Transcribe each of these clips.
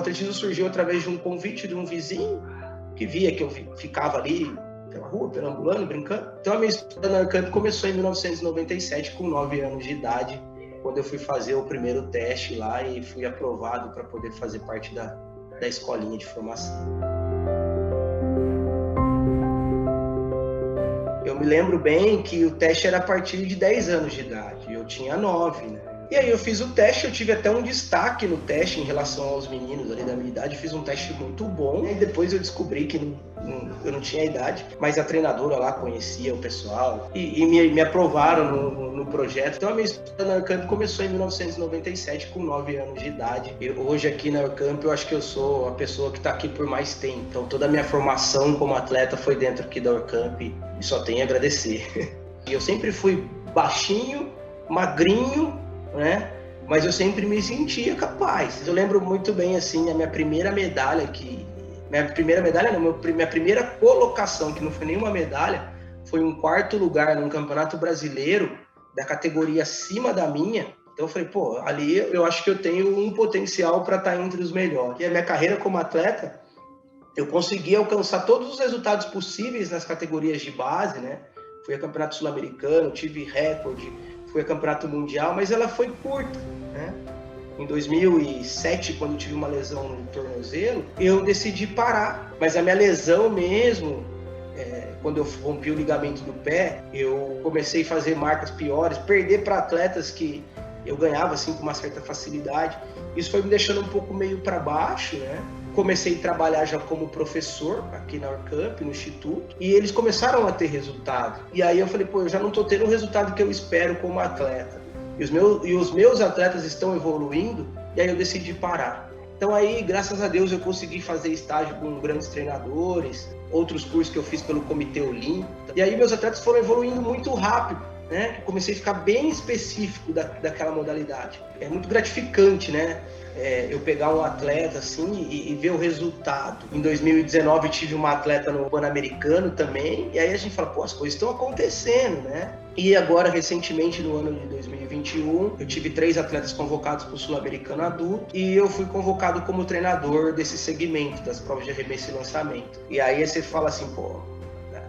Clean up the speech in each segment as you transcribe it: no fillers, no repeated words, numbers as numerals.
atletismo surgiu através de um convite de um vizinho que via que eu ficava ali pela rua, perambulando, brincando. Então a minha história na Arcamp começou em 1997, com 9 anos de idade, quando eu fui fazer o primeiro teste lá e fui aprovado para poder fazer parte da escolinha de formação. Eu me lembro bem que o teste era a partir de 10 anos de idade, eu tinha 9, né? E aí eu fiz o teste, eu tive até um destaque no teste em relação aos meninos ali da minha idade, fiz um teste muito bom, e depois eu descobri que eu não tinha idade, mas a treinadora lá conhecia o pessoal e me aprovaram no projeto. Então a minha história na Arcamp começou em 1997, com 9 anos de idade. Hoje aqui na Arcamp eu acho que eu sou a pessoa que está aqui por mais tempo, então toda a minha formação como atleta foi dentro aqui da Arcamp e só tenho a agradecer. Eu sempre fui baixinho, magrinho, né? Mas eu sempre me sentia capaz. Eu lembro muito bem, assim, a minha primeira medalha minha primeira colocação, que não foi nenhuma medalha, foi um 4º lugar num campeonato brasileiro da categoria acima da minha. Então eu falei, pô, ali eu acho que eu tenho um potencial para estar entre os melhores. E a minha carreira como atleta, eu consegui alcançar todos os resultados possíveis nas categorias de base, né? Fui a campeonato sul-americano, tive recorde, fui a campeonato mundial, mas ela foi curta, né? Em 2007, quando eu tive uma lesão no tornozelo, eu decidi parar. Mas a minha lesão mesmo, quando eu rompi o ligamento do pé, eu comecei a fazer marcas piores, perder para atletas que eu ganhava assim com uma certa facilidade. Isso foi me deixando um pouco meio para baixo, né? Comecei a trabalhar já como professor aqui na Arcamp, no Instituto, e eles começaram a ter resultado. E aí eu falei, pô, eu já não estou tendo o resultado que eu espero como atleta. E os meus atletas estão evoluindo, e aí eu decidi parar. Então aí, graças a Deus, eu consegui fazer estágio com grandes treinadores, outros cursos que eu fiz pelo Comitê Olímpico. E aí meus atletas foram evoluindo muito rápido, né? Eu comecei a ficar bem específico daquela modalidade. É muito gratificante, né? Eu pegar um atleta assim e ver o resultado. Em 2019 tive uma atleta no Pan-Americano também, e aí a gente fala, pô, as coisas estão acontecendo, né? E agora, recentemente, no ano de 2021, eu tive 3 atletas convocados para o Sul-Americano adulto e eu fui convocado como treinador desse segmento, das provas de arremesso e lançamento. E aí você fala assim, pô,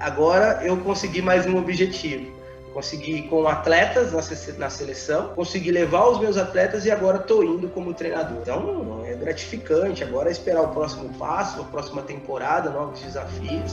agora eu consegui mais um objetivo. Consegui ir com atletas na seleção, consegui levar os meus atletas e agora estou indo como treinador. Então é gratificante, agora é esperar o próximo passo, a próxima temporada, novos desafios.